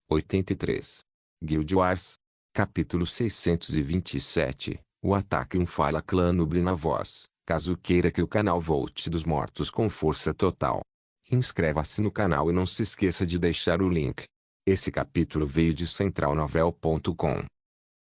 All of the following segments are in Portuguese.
83. Guild Wars. Capítulo 627. O ataque Fala Clã Nuble na voz. Caso queira que o canal volte dos mortos com força total, inscreva-se no canal e não se esqueça de deixar o link. Esse capítulo veio de centralnovel.com.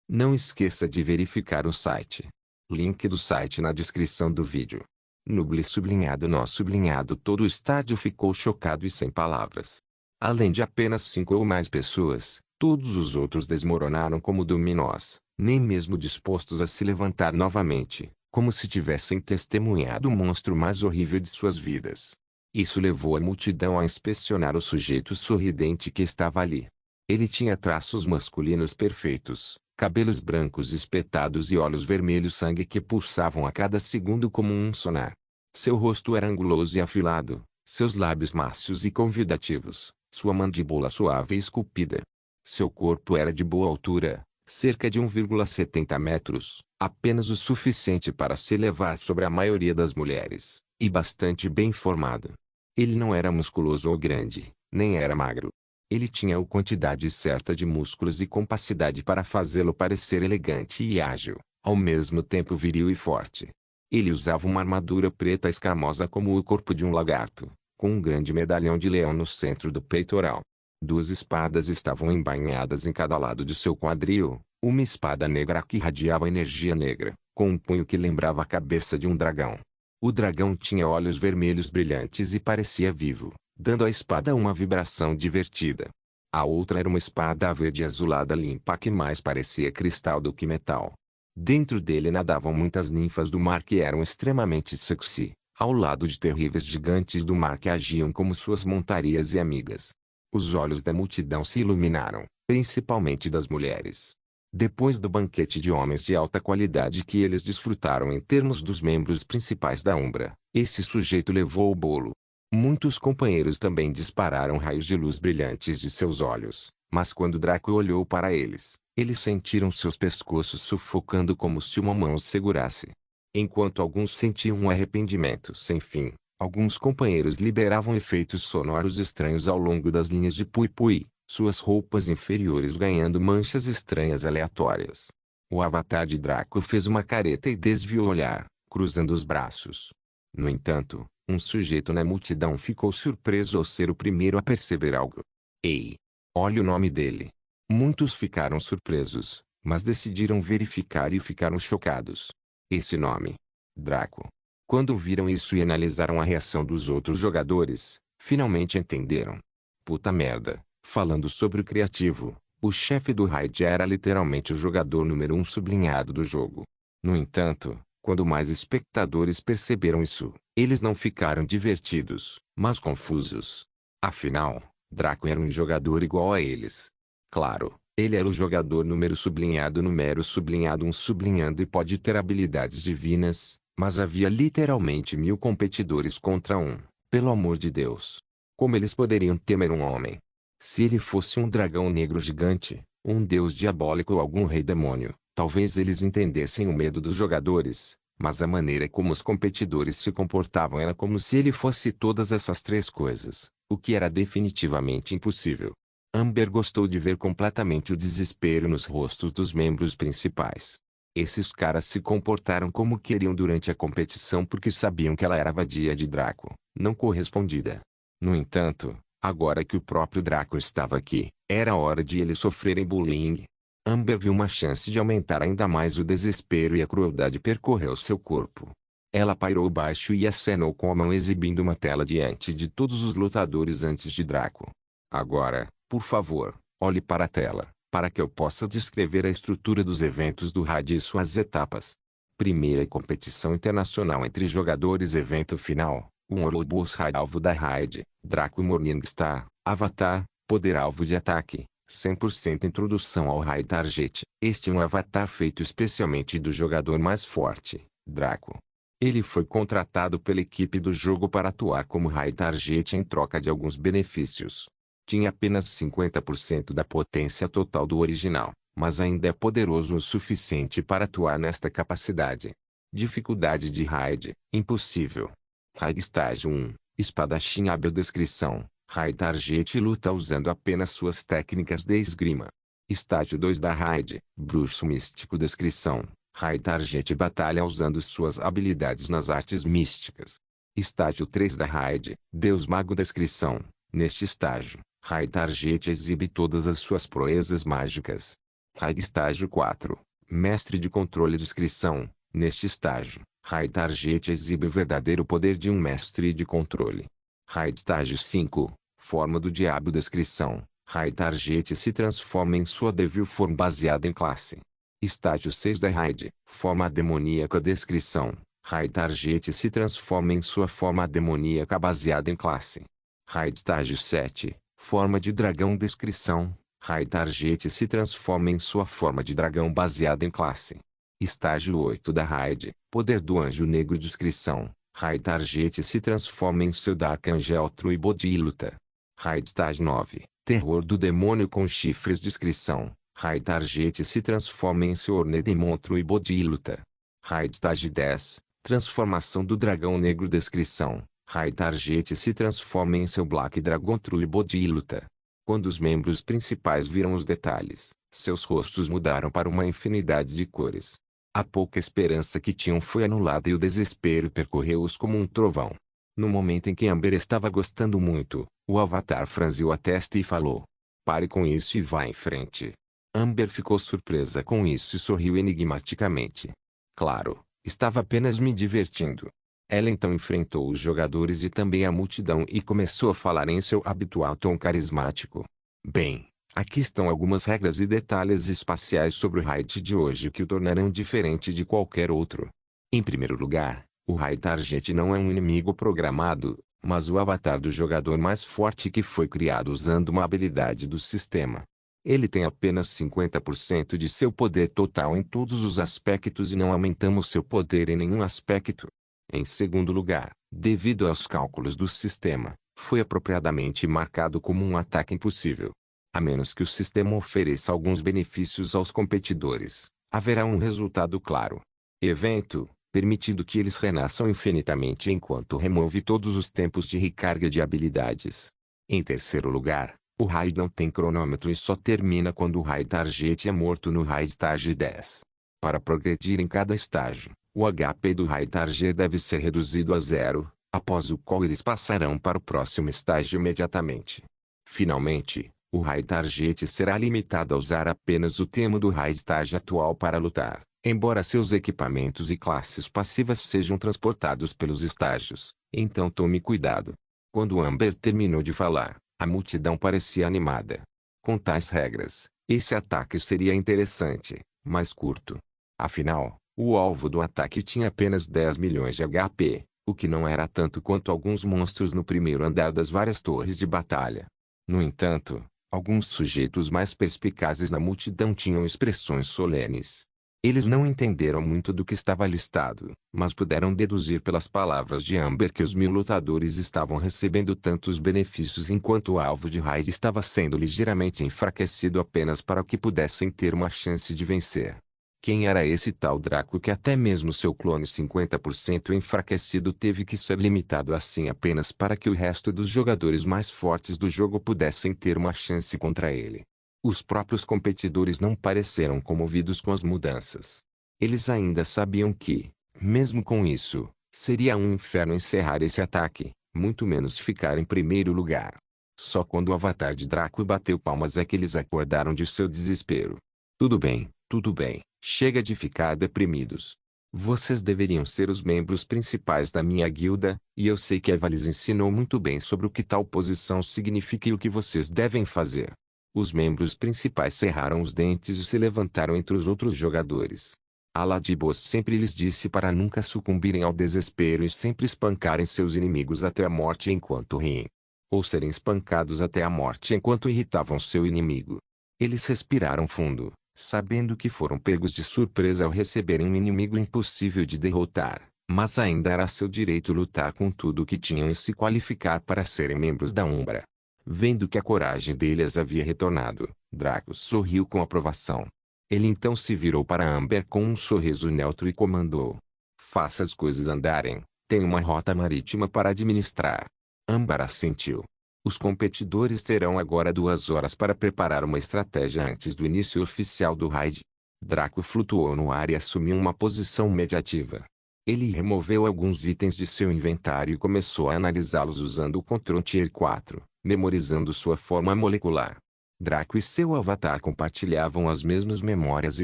Não esqueça de verificar o site. Link do site na descrição do vídeo. Nuble sublinhado nó sublinhado. Todo o estádio ficou chocado e sem palavras. Além de apenas 5 ou mais pessoas, todos os outros desmoronaram como dominós, nem mesmo dispostos a se levantar novamente, como se tivessem testemunhado o monstro mais horrível de suas vidas. Isso levou a multidão a inspecionar o sujeito sorridente que estava ali. Ele tinha traços masculinos perfeitos, cabelos brancos espetados e olhos vermelhos sangue que pulsavam a cada segundo como um sonar. Seu rosto era anguloso e afilado, seus lábios mácios e convidativos, sua mandíbula suave e esculpida. Seu corpo era de boa altura, cerca de 1,70 metros, apenas o suficiente para se elevar sobre a maioria das mulheres, e bastante bem formado. Ele não era musculoso ou grande, nem era magro. Ele tinha a quantidade certa de músculos e capacidade para fazê-lo parecer elegante e ágil, ao mesmo tempo viril e forte. Ele usava uma armadura preta escamosa como o corpo de um lagarto, com um grande medalhão de leão no centro do peitoral. 2 espadas estavam embainhadas em cada lado de seu quadril, uma espada negra que irradiava energia negra, com um punho que lembrava a cabeça de um dragão. O dragão tinha olhos vermelhos brilhantes e parecia vivo, dando à espada uma vibração divertida. A outra era uma espada verde azulada limpa que mais parecia cristal do que metal. Dentro dele nadavam muitas ninfas do mar que eram extremamente sexy, ao lado de terríveis gigantes do mar que agiam como suas montarias e amigas. Os olhos da multidão se iluminaram, principalmente das mulheres. Depois do banquete de homens de alta qualidade que eles desfrutaram em termos dos membros principais da Umbra, esse sujeito levou o bolo. Muitos companheiros também dispararam raios de luz brilhantes de seus olhos, mas quando Draco olhou para eles, eles sentiram seus pescoços sufocando como se uma mão os segurasse. Enquanto alguns sentiam um arrependimento sem fim, alguns companheiros liberavam efeitos sonoros estranhos ao longo das linhas de pui-pui, suas roupas inferiores ganhando manchas estranhas aleatórias. O avatar de Draco fez uma careta e desviou o olhar, cruzando os braços. No entanto, um sujeito na multidão ficou surpreso ao ser o primeiro a perceber algo. Ei! Olhe o nome dele. Muitos ficaram surpresos, mas decidiram verificar e ficaram chocados. Esse nome. Draco. Quando viram isso e analisaram a reação dos outros jogadores, finalmente entenderam. Puta merda, falando sobre o criativo, o chefe do raid era literalmente o jogador número 1 sublinhado do jogo. No entanto, quando mais espectadores perceberam isso, eles não ficaram divertidos, mas confusos. Afinal, Draco era um jogador igual a eles. Claro, ele era o jogador número sublinhado 1 sublinhando e pode ter habilidades divinas, mas havia literalmente 1000 competidores contra um, pelo amor de Deus. Como eles poderiam temer um homem? Se ele fosse um dragão negro gigante, um deus diabólico ou algum rei demônio, talvez eles entendessem o medo dos jogadores, mas a maneira como os competidores se comportavam era como se ele fosse todas essas 3 coisas, o que era definitivamente impossível. Amber gostou de ver completamente o desespero nos rostos dos membros principais. Esses caras se comportaram como queriam durante a competição porque sabiam que ela era a vadia de Draco, não correspondida. No entanto, agora que o próprio Draco estava aqui, era hora de eles sofrerem bullying. Amber viu uma chance de aumentar ainda mais o desespero e a crueldade percorreu seu corpo. Ela pairou baixo e acenou com a mão exibindo uma tela diante de todos os lutadores antes de Draco. Agora, por favor, olhe para a tela, para que eu possa descrever a estrutura dos eventos do raid e suas etapas. Primeira competição internacional entre jogadores. Evento final. Um Ouroboros raid alvo da raid. Draco Morningstar. Avatar. Poder alvo de ataque. 100% introdução ao raid target. Este é um avatar feito especialmente do jogador mais forte, Draco. Ele foi contratado pela equipe do jogo para atuar como raid target em troca de alguns benefícios. Tinha apenas 50% da potência total do original, mas ainda é poderoso o suficiente para atuar nesta capacidade. Dificuldade de raid: impossível. Raid estágio 1, espadachim. Descrição: Raid Target luta usando apenas suas técnicas de esgrima. Estágio 2 da Raid, Bruxo Místico. Descrição: Raid Target batalha usando suas habilidades nas artes místicas. Estágio 3 da Raid, Deus Mago. Descrição: neste estágio, Raid Target exibe todas as suas proezas mágicas. Raid Estágio 4, Mestre de Controle. Descrição: neste estágio, Raid Target exibe o verdadeiro poder de um mestre de controle. Raid Estágio 5, Forma do Diabo. Descrição: Raid Target se transforma em sua Devil Form baseada em classe. Estágio 6 da Raid, Forma Demoníaca. Descrição: Raid Target se transforma em sua forma demoníaca baseada em classe. Raid Estágio 7, Forma de Dragão. Descrição: Raid Target se transforma em sua forma de dragão baseada em classe. Estágio 8 da Raid, Poder do Anjo Negro. Descrição: Raid Target se transforma em seu Dark Angel True Body e luta. Raid Estágio 9, Terror do Demônio com Chifres. Descrição: Raid Target se transforma em seu Ornedemon True Body e luta. Raid Estágio 10, Transformação do Dragão Negro. Descrição: Raid Target se transforma em seu Black Dragon True Body e luta. Quando os membros principais viram os detalhes, seus rostos mudaram para uma infinidade de cores. A pouca esperança que tinham foi anulada e o desespero percorreu-os como um trovão. No momento em que Amber estava gostando muito, o Avatar franziu a testa e falou: "Pare com isso e vá em frente." Amber ficou surpresa com isso e sorriu enigmaticamente. "Claro, estava apenas me divertindo." Ela então enfrentou os jogadores e também a multidão e começou a falar em seu habitual tom carismático. "Bem, aqui estão algumas regras e detalhes espaciais sobre o Raid de hoje que o tornarão diferente de qualquer outro. Em primeiro lugar, o Raid Target não é um inimigo programado, mas o avatar do jogador mais forte que foi criado usando uma habilidade do sistema. Ele tem apenas 50% de seu poder total em todos os aspectos e não aumentamos seu poder em nenhum aspecto. Em segundo lugar, devido aos cálculos do sistema, foi apropriadamente marcado como um ataque impossível. A menos que o sistema ofereça alguns benefícios aos competidores, haverá um resultado claro. Evento, permitindo que eles renasçam infinitamente enquanto remove todos os tempos de recarga de habilidades. Em terceiro lugar, o raid não tem cronômetro e só termina quando o Raid Target é morto no Raid Estágio 10. Para progredir em cada estágio, o HP do Raid Target deve ser reduzido a 0, após o qual eles passarão para o próximo estágio imediatamente. Finalmente, o Raid Target será limitado a usar apenas o termo do Raid Estágio atual para lutar, embora seus equipamentos e classes passivas sejam transportados pelos estágios. Então tome cuidado. Quando Amber terminou de falar, a multidão parecia animada. Com tais regras, esse ataque seria interessante, mas curto. Afinal, o alvo do ataque tinha apenas 10 milhões de HP, o que não era tanto quanto alguns monstros no primeiro andar das várias torres de batalha. No entanto, alguns sujeitos mais perspicazes na multidão tinham expressões solenes. Eles não entenderam muito do que estava listado, mas puderam deduzir pelas palavras de Amber que os 1000 lutadores estavam recebendo tantos benefícios enquanto o alvo de Raid estava sendo ligeiramente enfraquecido apenas para que pudessem ter uma chance de vencer. Quem era esse tal Draco que até mesmo seu clone 50% enfraquecido teve que ser limitado assim apenas para que o resto dos jogadores mais fortes do jogo pudessem ter uma chance contra ele? Os próprios competidores não pareceram comovidos com as mudanças. Eles ainda sabiam que, mesmo com isso, seria um inferno encerrar esse ataque, muito menos ficar em primeiro lugar. Só quando o avatar de Draco bateu palmas é que eles acordaram de seu desespero. Tudo bem, chega de ficar deprimidos. Vocês deveriam ser os membros principais da minha guilda, e eu sei que Eva lhes ensinou muito bem sobre o que tal posição significa e o que vocês devem fazer. Os membros principais cerraram os dentes e se levantaram entre os outros jogadores. Aladibos sempre lhes disse para nunca sucumbirem ao desespero e sempre espancarem seus inimigos até a morte enquanto riem. Ou serem espancados até a morte enquanto irritavam seu inimigo. Eles respiraram fundo, sabendo que foram pegos de surpresa ao receberem um inimigo impossível de derrotar, mas ainda era seu direito lutar com tudo o que tinham e se qualificar para serem membros da Umbra. Vendo que a coragem deles havia retornado, Draco sorriu com aprovação. Ele então se virou para Amber com um sorriso neutro e comandou: "Faça as coisas andarem, tem uma rota marítima para administrar." Amber assentiu. Os competidores terão agora 2 horas para preparar uma estratégia antes do início oficial do raid. Draco flutuou no ar e assumiu uma posição mediativa. Ele removeu alguns itens de seu inventário e começou a analisá-los usando o Ctrl Tier 4, memorizando sua forma molecular. Draco e seu avatar compartilhavam as mesmas memórias e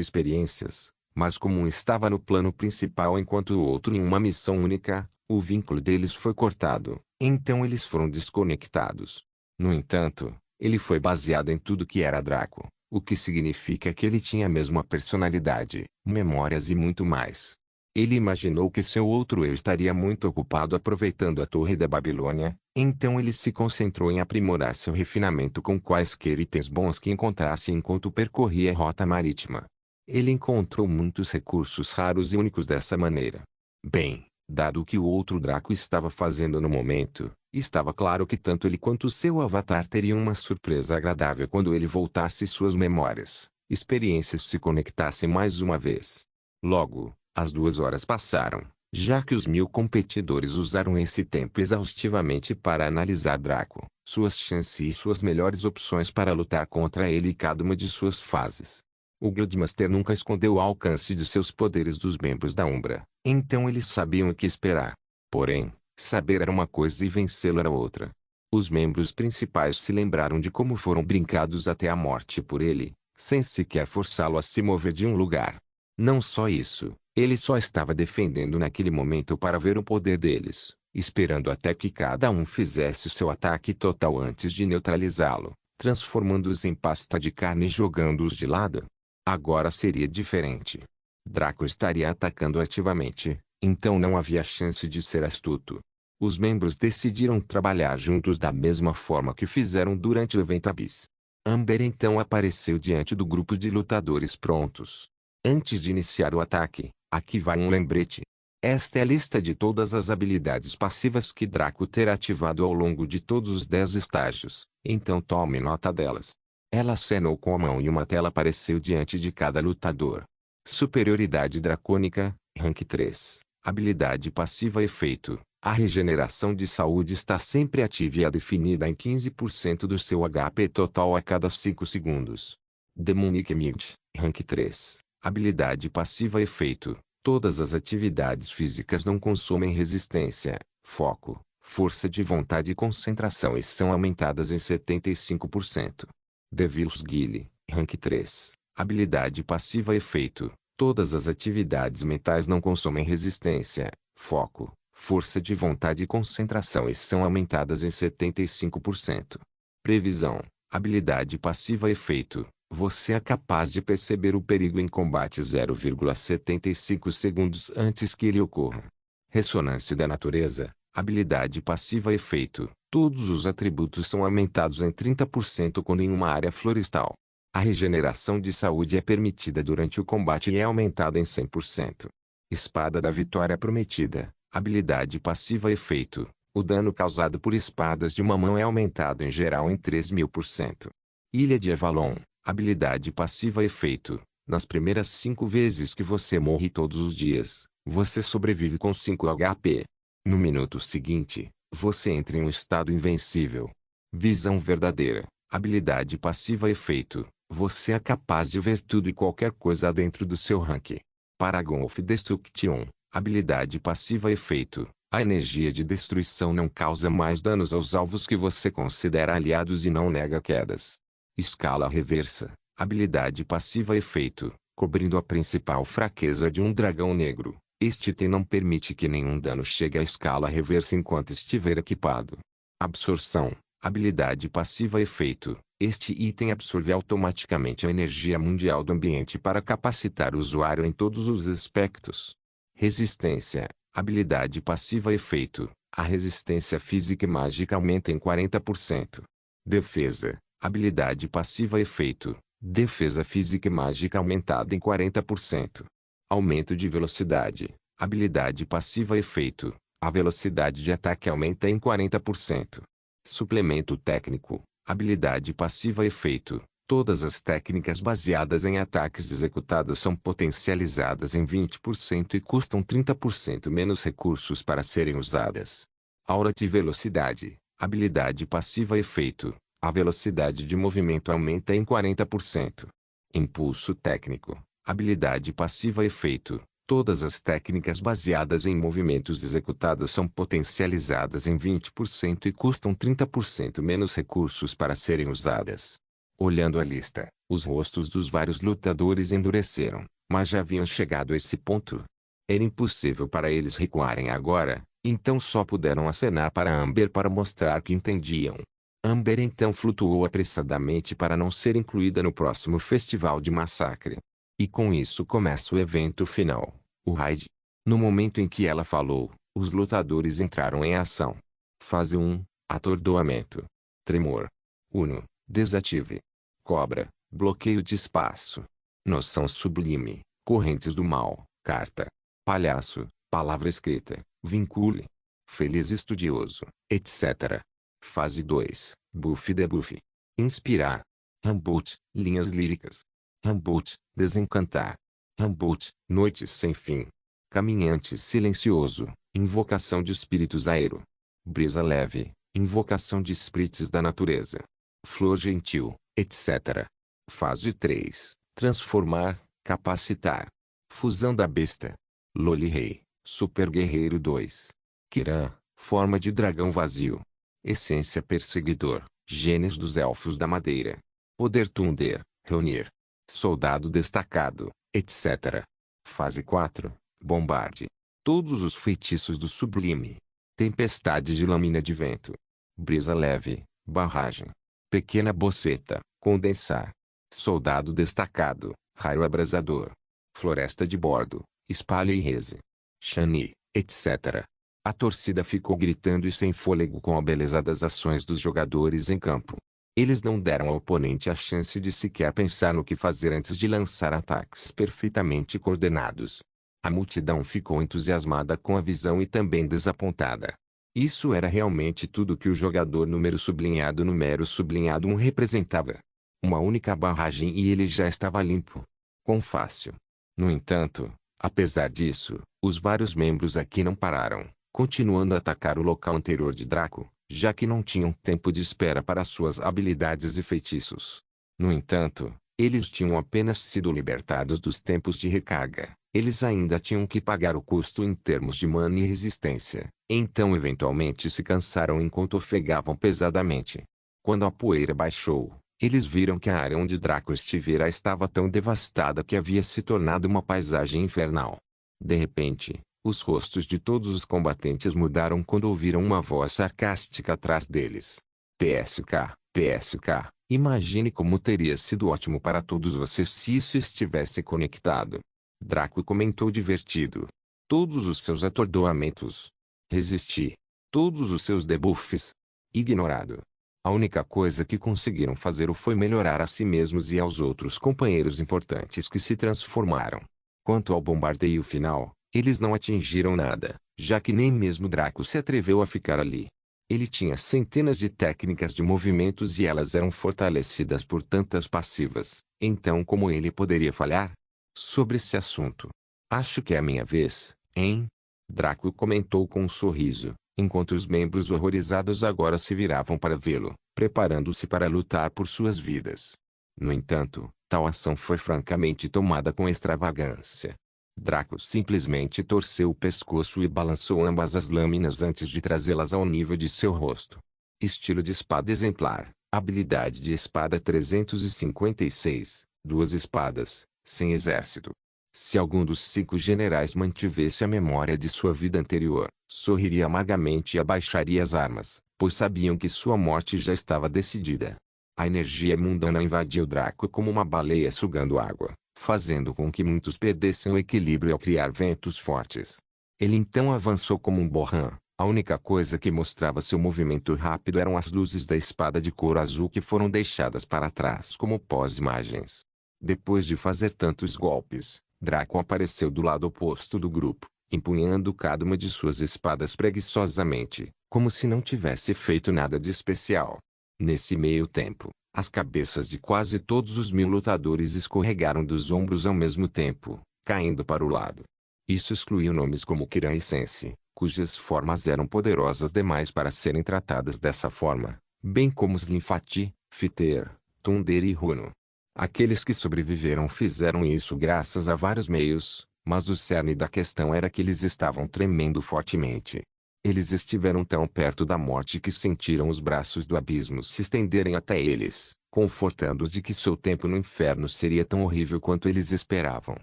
experiências, mas como um estava no plano principal enquanto o outro em uma missão única, o vínculo deles foi cortado, então eles foram desconectados. No entanto, ele foi baseado em tudo que era Draco, o que significa que ele tinha a mesma personalidade, memórias e muito mais. Ele imaginou que seu outro eu estaria muito ocupado aproveitando a Torre da Babilônia, então ele se concentrou em aprimorar seu refinamento com quaisquer itens bons que encontrasse enquanto percorria a rota marítima. Ele encontrou muitos recursos raros e únicos dessa maneira. Bem, dado o que o outro Draco estava fazendo no momento, estava claro que tanto ele quanto seu avatar teriam uma surpresa agradável quando ele voltasse suas memórias, experiências se conectassem mais uma vez. Logo, as 2 horas passaram, já que os 1000 competidores usaram esse tempo exaustivamente para analisar Draco, suas chances e suas melhores opções para lutar contra ele e cada uma de suas fases. O Guildmaster nunca escondeu o alcance de seus poderes dos membros da Umbra, então eles sabiam o que esperar. Porém, saber era uma coisa e vencê-lo era outra. Os membros principais se lembraram de como foram brincados até a morte por ele, sem sequer forçá-lo a se mover de um lugar. Não só isso, ele só estava defendendo naquele momento para ver o poder deles, esperando até que cada um fizesse seu ataque total antes de neutralizá-lo, transformando-os em pasta de carne e jogando-os de lado. Agora seria diferente. Draco estaria atacando ativamente, então não havia chance de ser astuto. Os membros decidiram trabalhar juntos da mesma forma que fizeram durante o evento Abyss. Amber então apareceu diante do grupo de lutadores prontos. Antes de iniciar o ataque, aqui vai um lembrete. Esta é a lista de todas as habilidades passivas que Draco terá ativado ao longo de todos os 10 estágios, então tome nota delas. Ela acenou com a mão e uma tela apareceu diante de cada lutador. Superioridade dracônica, rank 3. Habilidade passiva efeito. A regeneração de saúde está sempre ativa e é definida em 15% do seu HP total a cada 5 segundos. Demonic Mute, rank 3. Habilidade passiva efeito. Todas as atividades físicas não consomem resistência, foco, força de vontade e concentração e são aumentadas em 75%. Devil's Guile, rank 3. Habilidade passiva efeito. Todas as atividades mentais não consomem resistência, foco, força de vontade e concentração e são aumentadas em 75%. Previsão. Habilidade passiva efeito. Você é capaz de perceber o perigo em combate 0,75 segundos antes que ele ocorra. Ressonância da natureza. Habilidade passiva efeito. Todos os atributos são aumentados em 30% quando em uma área florestal. A regeneração de saúde é permitida durante o combate e é aumentada em 100%. Espada da Vitória Prometida. Habilidade passiva efeito. O dano causado por espadas de uma mão é aumentado em geral em 3000%. Ilha de Avalon. Habilidade passiva efeito. Nas primeiras 5 vezes que você morre todos os dias, você sobrevive com 5 HP. No minuto seguinte, você entra em um estado invencível. Visão verdadeira. Habilidade passiva efeito. Você é capaz de ver tudo e qualquer coisa dentro do seu rank. Paragon of Destruction. Habilidade passiva efeito. A energia de destruição não causa mais danos aos alvos que você considera aliados e não nega quedas. Escala reversa. Habilidade passiva efeito. Cobrindo a principal fraqueza de um dragão negro. Este item não permite que nenhum dano chegue à escala reversa enquanto estiver equipado. Absorção. Habilidade passiva efeito. Este item absorve automaticamente a energia mundial do ambiente para capacitar o usuário em todos os aspectos. Resistência. Habilidade passiva efeito. A resistência física e mágica aumenta em 40%. Defesa. Habilidade passiva efeito. Defesa física e mágica aumentada em 40%. Aumento de velocidade. Habilidade passiva efeito. A velocidade de ataque aumenta em 40%. Suplemento técnico. Habilidade passiva efeito. Todas as técnicas baseadas em ataques executadas são potencializadas em 20% e custam 30% menos recursos para serem usadas. Aura de velocidade. Habilidade passiva efeito. A velocidade de movimento aumenta em 40%. Impulso técnico. Habilidade passiva efeito. Todas as técnicas baseadas em movimentos executados são potencializadas em 20% e custam 30% menos recursos para serem usadas. Olhando a lista, os rostos dos vários lutadores endureceram, mas já haviam chegado a esse ponto. Era impossível para eles recuarem agora, então só puderam acenar para Amber para mostrar que entendiam. Amber então flutuou apressadamente para não ser incluída no próximo festival de massacre. E com isso começa o evento final, o raid. No momento em que ela falou, os lutadores entraram em ação. Fase 1, atordoamento. Tremor. Uno, desative. Cobra, bloqueio de espaço. Noção sublime, correntes do mal, carta. Palhaço, palavra escrita, vincule. Feliz estudioso, etc. Fase 2, buff debuff. Inspirar. Rambut, linhas líricas. Rambut, desencantar. Rambut, noites sem fim. Caminhante silencioso, invocação de espíritos aero. Brisa leve, invocação de espíritos da natureza. Flor gentil, etc. Fase 3, transformar, capacitar. Fusão da besta. Loli Rei, Super Guerreiro 2. Kiran, forma de dragão vazio. Essência perseguidor, genes dos elfos da madeira. Poder Thunder, reunir. Soldado destacado, etc. Fase 4, bombarde. Todos os feitiços do sublime. Tempestade de lâmina de vento. Brisa leve, barragem. Pequena boceta, condensar. Soldado destacado, raio abrasador. Floresta de bordo, espalha e reze. Shani, etc. A torcida ficou gritando e sem fôlego com a beleza das ações dos jogadores em campo. Eles não deram ao oponente a chance de sequer pensar no que fazer antes de lançar ataques perfeitamente coordenados. A multidão ficou entusiasmada com a visão e também desapontada. Isso era realmente tudo que o jogador número sublinhado 1 representava. Uma única barragem e ele já estava limpo. Quão fácil. No entanto, apesar disso, os vários membros aqui não pararam, continuando a atacar o local anterior de Draco, já que não tinham tempo de espera para suas habilidades e feitiços. No entanto, eles tinham apenas sido libertados dos tempos de recarga. Eles ainda tinham que pagar o custo em termos de mana e resistência, então eventualmente se cansaram enquanto ofegavam pesadamente. Quando a poeira baixou, eles viram que a área onde Draco estivera estava tão devastada que havia se tornado uma paisagem infernal. De repente, os rostos de todos os combatentes mudaram quando ouviram uma voz sarcástica atrás deles. TSK, TSK, imagine como teria sido ótimo para todos vocês se isso estivesse conectado. Draco comentou divertido. Todos os seus atordoamentos. Resisti. Todos os seus debuffs. Ignorado. A única coisa que conseguiram fazer foi melhorar a si mesmos e aos outros companheiros importantes que se transformaram. Quanto ao bombardeio final, eles não atingiram nada, já que nem mesmo Draco se atreveu a ficar ali. Ele tinha centenas de técnicas de movimentos e elas eram fortalecidas por tantas passivas, então como ele poderia falhar? Sobre esse assunto. Acho que é a minha vez, hein? Draco comentou com um sorriso, enquanto os membros horrorizados agora se viravam para vê-lo, preparando-se para lutar por suas vidas. No entanto, tal ação foi francamente tomada com extravagância. Draco simplesmente torceu o pescoço e balançou ambas as lâminas antes de trazê-las ao nível de seu rosto. Estilo de espada exemplar, habilidade de espada 356, 2 espadas, sem exército. Se algum dos 5 generais mantivesse a memória de sua vida anterior, sorriria amargamente e abaixaria as armas, pois sabiam que sua morte já estava decidida. A energia mundana invadiu Draco como uma baleia sugando água, fazendo com que muitos perdessem o equilíbrio ao criar ventos fortes. Ele então avançou como um borrã. A única coisa que mostrava seu movimento rápido eram as luzes da espada de cor azul que foram deixadas para trás como pós-imagens. Depois de fazer tantos golpes, Draco apareceu do lado oposto do grupo, empunhando cada uma de suas espadas preguiçosamente, como se não tivesse feito nada de especial. Nesse meio tempo, as cabeças de quase todos os 1000 lutadores escorregaram dos ombros ao mesmo tempo, caindo para o lado. Isso excluiu nomes como Kiran e Sense, cujas formas eram poderosas demais para serem tratadas dessa forma, bem como Slinfati, Fiter, Thunder e Runo. Aqueles que sobreviveram fizeram isso graças a vários meios, mas o cerne da questão era que eles estavam tremendo fortemente. Eles estiveram tão perto da morte que sentiram os braços do abismo se estenderem até eles, confortando-os de que seu tempo no inferno seria tão horrível quanto eles esperavam.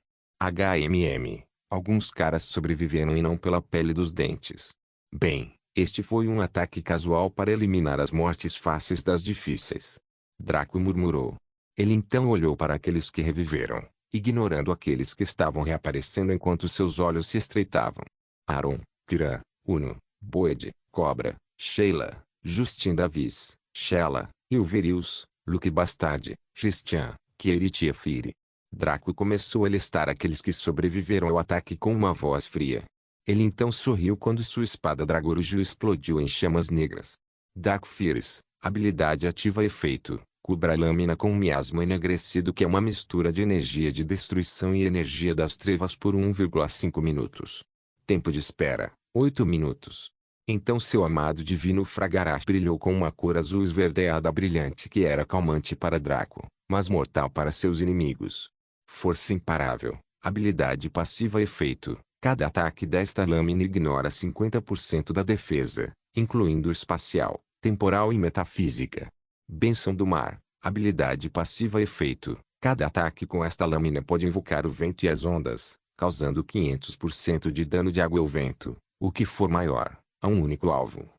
Alguns caras sobreviveram e não pela pele dos dentes. Bem, este foi um ataque casual para eliminar as mortes fáceis das difíceis. Draco murmurou. Ele então olhou para aqueles que reviveram, ignorando aqueles que estavam reaparecendo enquanto seus olhos se estreitavam. Aaron, Kiran, Uno, Boed, Cobra, Sheila, Justin Davis, Shella, Ilverius, Luke Bastard, Christian, Kierit e Efiri. Draco começou a listar aqueles que sobreviveram ao ataque com uma voz fria. Ele então sorriu quando sua espada Dragoruju explodiu em chamas negras. Dark Fires, habilidade ativa efeito, cubra a lâmina com um miasma enegrecido que é uma mistura de energia de destruição e energia das trevas por 1,5 minutos. Tempo de espera, 8 minutos. Então seu amado divino Fragarash brilhou com uma cor azul esverdeada brilhante que era calmante para Draco, mas mortal para seus inimigos. Força imparável, habilidade passiva efeito. Cada ataque desta lâmina ignora 50% da defesa, incluindo espacial, temporal e metafísica. Bênção do mar, habilidade passiva efeito. Cada ataque com esta lâmina pode invocar o vento e as ondas, causando 500% de dano de água ou vento, o que for maior, a um único alvo.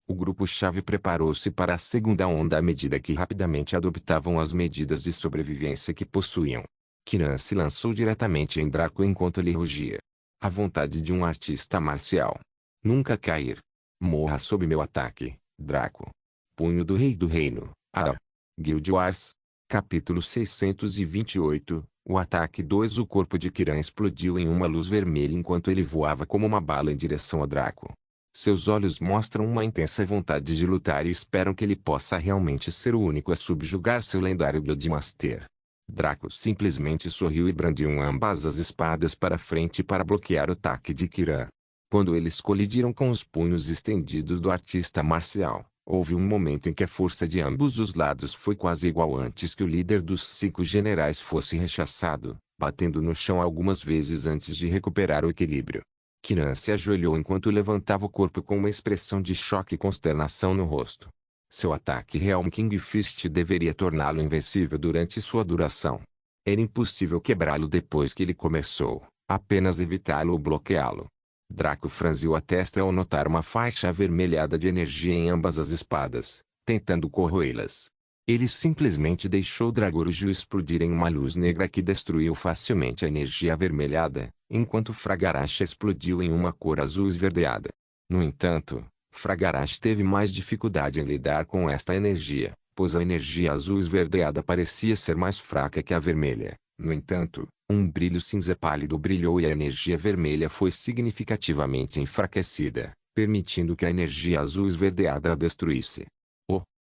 O grupo-chave preparou-se para a segunda onda à medida que rapidamente adoptavam as medidas de sobrevivência que possuíam. Kiran se lançou diretamente em Draco enquanto ele rugia. A vontade de um artista marcial. Nunca cair. Morra sob meu ataque, Draco. Punho do Rei do Reino, Ara. Guild Wars. Capítulo 628, o ataque 2. O corpo de Kiran explodiu em uma luz vermelha enquanto ele voava como uma bala em direção a Draco. Seus olhos mostram uma intensa vontade de lutar e esperam que ele possa realmente ser o único a subjugar seu lendário Guildmaster. Draco simplesmente sorriu e brandiu ambas as espadas para frente para bloquear o ataque de Kiran. Quando eles colidiram com os punhos estendidos do artista marcial, houve um momento em que a força de ambos os lados foi quase igual antes que o líder dos 5 generais fosse rechaçado, batendo no chão algumas vezes antes de recuperar o equilíbrio. Kiran se ajoelhou enquanto levantava o corpo com uma expressão de choque e consternação no rosto. Seu ataque Realm King Fist deveria torná-lo invencível durante sua duração. Era impossível quebrá-lo depois que ele começou, apenas evitá-lo ou bloqueá-lo. Draco franziu a testa ao notar uma faixa avermelhada de energia em ambas as espadas, tentando corroê-las. Ele simplesmente deixou Dragoruju explodir em uma luz negra que destruiu facilmente a energia avermelhada, enquanto Fragarash explodiu em uma cor azul esverdeada. No entanto, Fragarash teve mais dificuldade em lidar com esta energia, pois a energia azul esverdeada parecia ser mais fraca que a vermelha. No entanto, um brilho cinza pálido brilhou e a energia vermelha foi significativamente enfraquecida, permitindo que a energia azul esverdeada a destruísse.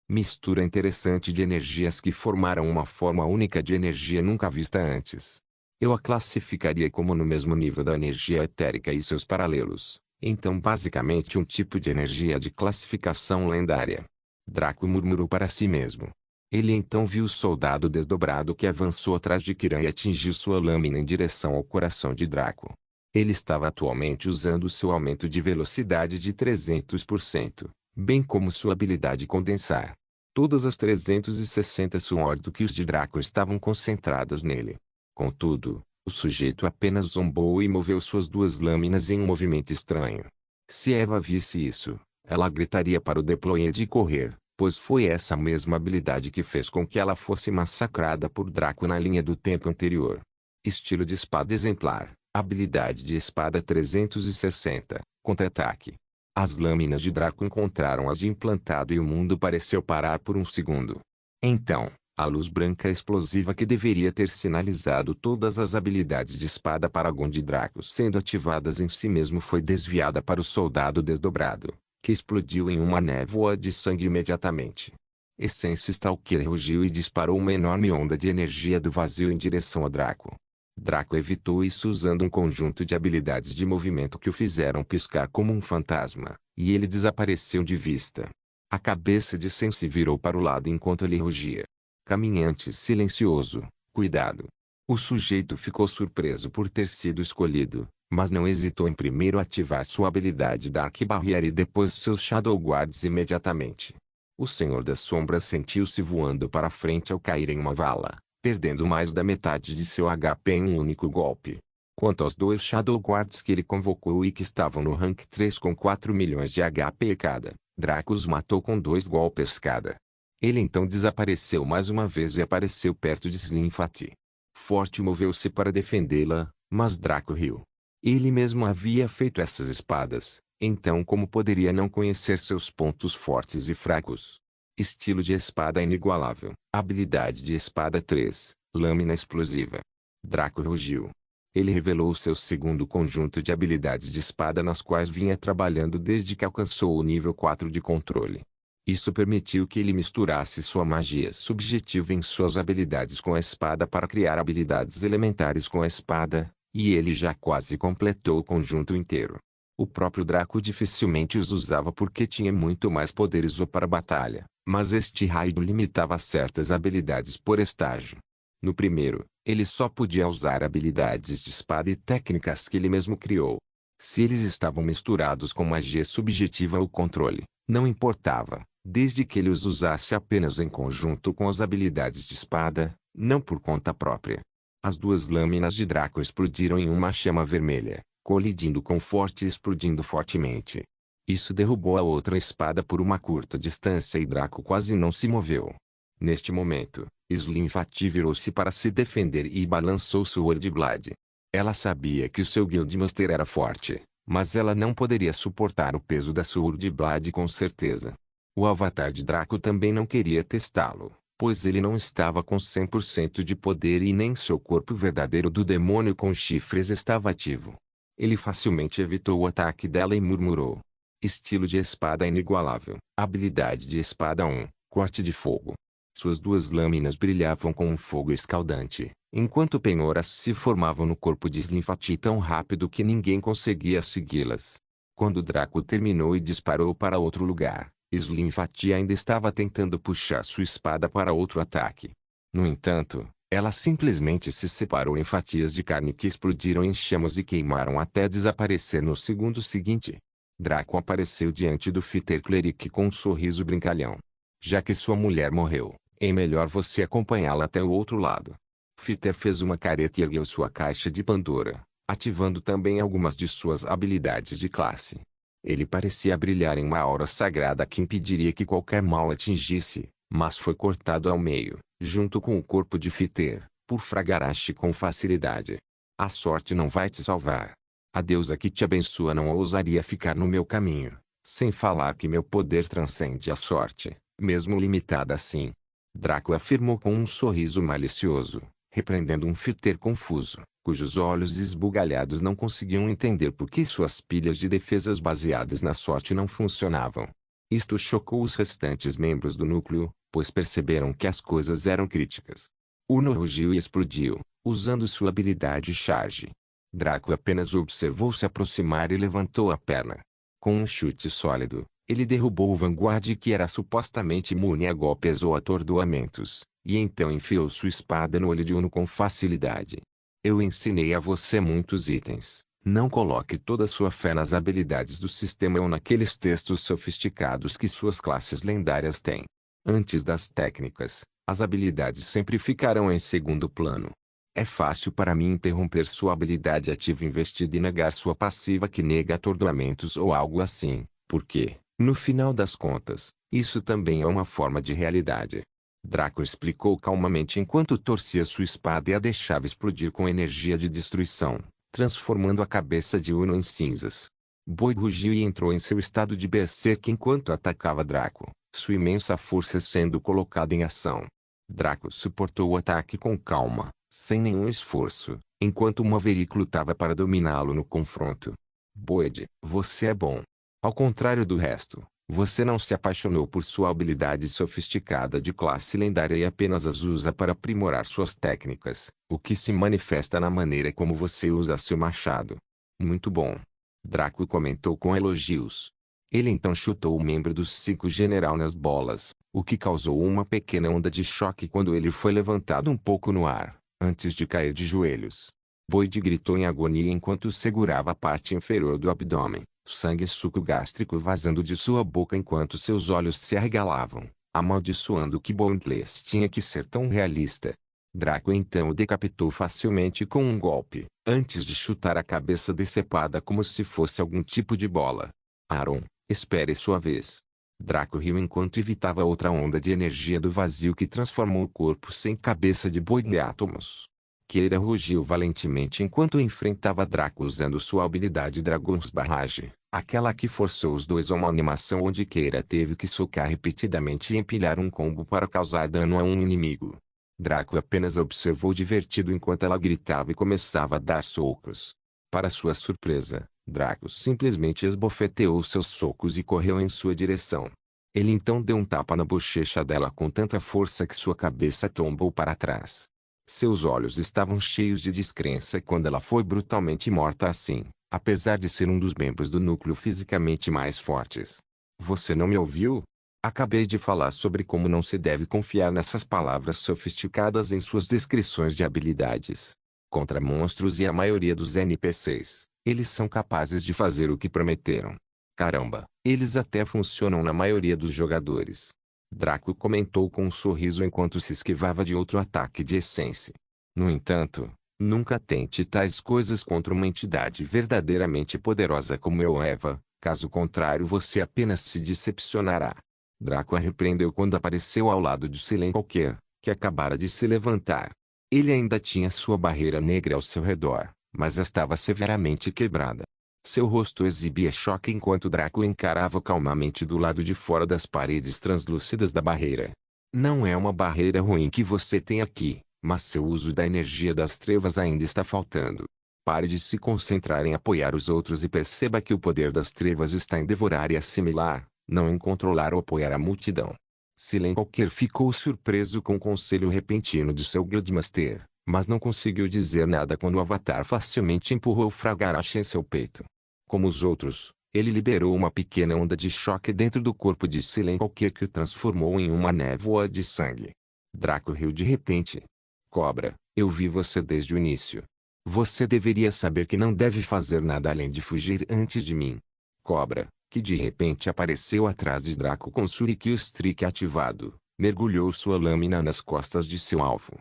Mistura interessante de energias que formaram uma forma única de energia nunca vista antes. Eu a classificaria como no mesmo nível da energia etérica e seus paralelos. Então basicamente um tipo de energia de classificação lendária. Draco murmurou para si mesmo. Ele então viu o soldado desdobrado que avançou atrás de Kiran e atingiu sua lâmina em direção ao coração de Draco. Ele estava atualmente usando seu aumento de velocidade de 300%, bem como sua habilidade condensar. Todas as 360 Swords do Kills de Draco estavam concentradas nele. Contudo, o sujeito apenas zombou e moveu suas duas lâminas em um movimento estranho. Se Eva visse isso, ela gritaria para o Deployed correr, pois foi essa mesma habilidade que fez com que ela fosse massacrada por Draco na linha do tempo anterior. Estilo de espada exemplar, habilidade de espada 360, contra-ataque. As lâminas de Draco encontraram as de implantado e o mundo pareceu parar por um segundo. Então, a luz branca explosiva que deveria ter sinalizado todas as habilidades de espada Paragon de Draco sendo ativadas em si mesmo foi desviada para o soldado desdobrado, que explodiu em uma névoa de sangue imediatamente. Essência Stalker rugiu e disparou uma enorme onda de energia do vazio em direção a Draco. Draco evitou isso usando um conjunto de habilidades de movimento que o fizeram piscar como um fantasma, e ele desapareceu de vista. A cabeça de Sen se virou para o lado enquanto ele rugia. Caminhante silencioso, cuidado. O sujeito ficou surpreso por ter sido escolhido, mas não hesitou em primeiro ativar sua habilidade Dark Barrier e depois seus Shadow Guards imediatamente. O Senhor das Sombras sentiu-se voando para frente ao cair em uma vala, perdendo mais da metade de seu HP em um único golpe. Quanto aos dois Shadow Guards que ele convocou e que estavam no rank 3 com 4 milhões de HP cada, Draco os matou com 2 golpes cada. Ele então desapareceu mais uma vez e apareceu perto de Slinfati. Forte moveu-se para defendê-la, mas Draco riu. Ele mesmo havia feito essas espadas, então como poderia não conhecer seus pontos fortes e fracos? Estilo de espada inigualável. Habilidade de espada 3, lâmina explosiva. Draco rugiu. Ele revelou seu segundo conjunto de habilidades de espada nas quais vinha trabalhando desde que alcançou o nível 4 de controle. Isso permitiu que ele misturasse sua magia subjetiva em suas habilidades com a espada para criar habilidades elementares com a espada, e ele já quase completou o conjunto inteiro. O próprio Draco dificilmente os usava porque tinha muito mais poderes para a batalha, mas este raio limitava certas habilidades por estágio. No primeiro, ele só podia usar habilidades de espada e técnicas que ele mesmo criou. Se eles estavam misturados com magia subjetiva ou controle, não importava, desde que ele os usasse apenas em conjunto com as habilidades de espada, não por conta própria. As duas lâminas de Draco explodiram em uma chama vermelha, colidindo com forte e explodindo fortemente. Isso derrubou a outra espada por uma curta distância e Draco quase não se moveu. Neste momento, Slinfati virou-se para se defender e balançou Sword Blade. Ela sabia que o seu Guildmaster era forte, mas ela não poderia suportar o peso da Sword Blade com certeza. O avatar de Draco também não queria testá-lo, pois ele não estava com 100% de poder e nem seu corpo verdadeiro do demônio com chifres estava ativo. Ele facilmente evitou o ataque dela e murmurou. Estilo de espada inigualável. Habilidade de espada 1, corte de fogo. Suas duas lâminas brilhavam com um fogo escaldante, enquanto penhoras se formavam no corpo de Slinfati tão rápido que ninguém conseguia segui-las. Quando Draco terminou e disparou para outro lugar, Slinfati ainda estava tentando puxar sua espada para outro ataque. No entanto, ela simplesmente se separou em fatias de carne que explodiram em chamas e queimaram até desaparecer no segundo seguinte. Draco apareceu diante do Fighter Cleric com um sorriso brincalhão. Já que sua mulher morreu, é melhor você acompanhá-la até o outro lado. Fighter fez uma careta e ergueu sua caixa de Pandora, ativando também algumas de suas habilidades de classe. Ele parecia brilhar em uma aura sagrada que impediria que qualquer mal atingisse, mas foi cortado ao meio, junto com o corpo de Fighter, por Fragarashi com facilidade. A sorte não vai te salvar. A deusa que te abençoa não ousaria ficar no meu caminho, sem falar que meu poder transcende a sorte, mesmo limitada assim. Draco afirmou com um sorriso malicioso, repreendendo um Fighter confuso, cujos olhos esbugalhados não conseguiam entender por que suas pilhas de defesas baseadas na sorte não funcionavam. Isto chocou os restantes membros do núcleo, pois perceberam que as coisas eram críticas. Uno rugiu e explodiu, usando sua habilidade Charge. Draco apenas o observou se aproximar e levantou a perna. Com um chute sólido, ele derrubou o Vanguard que era supostamente imune a golpes ou atordoamentos, e então enfiou sua espada no olho de Uno com facilidade. Eu ensinei a você muitos itens. Não coloque toda sua fé nas habilidades do sistema ou naqueles textos sofisticados que suas classes lendárias têm. Antes das técnicas, as habilidades sempre ficarão em segundo plano. É fácil para mim interromper sua habilidade ativa investida e negar sua passiva que nega atordoamentos ou algo assim, porque, no final das contas, isso também é uma forma de realidade. Draco explicou calmamente enquanto torcia sua espada e a deixava explodir com energia de destruição, transformando a cabeça de Uno em cinzas. Boi rugiu e entrou em seu estado de berserk enquanto atacava Draco, sua imensa força sendo colocada em ação. Draco suportou o ataque com calma, sem nenhum esforço, enquanto o Maverick lutava para dominá-lo no confronto. Boyd, você é bom. Ao contrário do resto, Você não se apaixonou por sua habilidade sofisticada de classe lendária e apenas as usa para aprimorar suas técnicas, o que se manifesta na maneira como você usa seu machado. Muito bom. Draco comentou com elogios. Ele então chutou o membro dos 5 general nas bolas, o que causou uma pequena onda de choque quando ele foi levantado um pouco no ar, antes de cair de joelhos. Boyd gritou em agonia enquanto segurava a parte inferior do abdômen, sangue e suco gástrico vazando de sua boca enquanto seus olhos se arregalavam, amaldiçoando que Boundless tinha que ser tão realista. Draco então o decapitou facilmente com um golpe, antes de chutar a cabeça decepada como se fosse algum tipo de bola. Aaron, espere sua vez. Draco riu enquanto evitava outra onda de energia do vazio que transformou o corpo sem cabeça de Boyd em átomos. Keira rugiu valentemente enquanto enfrentava Draco usando sua habilidade Dragon's Barrage, aquela que forçou os dois a uma animação onde Keira teve que socar repetidamente e empilhar um combo para causar dano a um inimigo. Draco apenas observou divertido enquanto ela gritava e começava a dar socos. Para sua surpresa, Draco simplesmente esbofeteou seus socos e correu em sua direção. Ele então deu um tapa na bochecha dela com tanta força que sua cabeça tombou para trás. Seus olhos estavam cheios de descrença quando ela foi brutalmente morta assim, apesar de ser um dos membros do núcleo fisicamente mais fortes. Você não me ouviu? Acabei de falar sobre como não se deve confiar nessas palavras sofisticadas em suas descrições de habilidades. Contra monstros e a maioria dos NPCs, eles são capazes de fazer o que prometeram. Caramba, eles até funcionam na maioria dos jogadores. Draco comentou com um sorriso enquanto se esquivava de outro ataque de essência. No entanto, nunca tente tais coisas contra uma entidade verdadeiramente poderosa como eu, Eva, caso contrário você apenas se decepcionará. Draco a repreendeu quando apareceu ao lado de Silencoquer, que acabara de se levantar. Ele ainda tinha sua barreira negra ao seu redor, mas estava severamente quebrada. Seu rosto exibia choque enquanto Draco encarava calmamente do lado de fora das paredes translúcidas da barreira. Não é uma barreira ruim que você tem aqui, mas seu uso da energia das trevas ainda está faltando. Pare de se concentrar em apoiar os outros e perceba que o poder das trevas está em devorar e assimilar, não em controlar ou apoiar a multidão. Silencoquer ficou surpreso com o conselho repentino de seu Guildmaster, mas não conseguiu dizer nada quando o Avatar facilmente empurrou Fragarash em seu peito. Como os outros, ele liberou uma pequena onda de choque dentro do corpo de Silencoquer que o transformou em uma névoa de sangue. Draco riu de repente. Cobra, eu vi você desde o início. Você deveria saber que não deve fazer nada além de fugir antes de mim. Cobra, que de repente apareceu atrás de Draco com Surikyu Streak ativado, mergulhou sua lâmina nas costas de seu alvo.